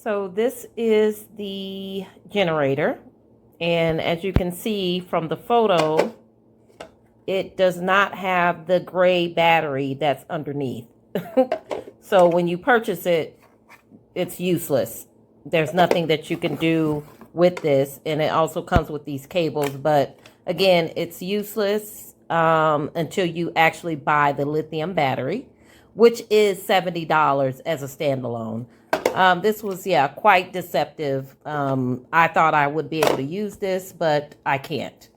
So this is the generator, and as you can see from the photo, it does not have the gray battery that's underneath. So when you purchase it, it's useless. There's nothing that you can do with this, and it also comes with these cables, but again, it's useless until you actually buy the lithium battery, which is $70 as a standalone. This was, quite deceptive. I thought I would be able to use this, but I can't.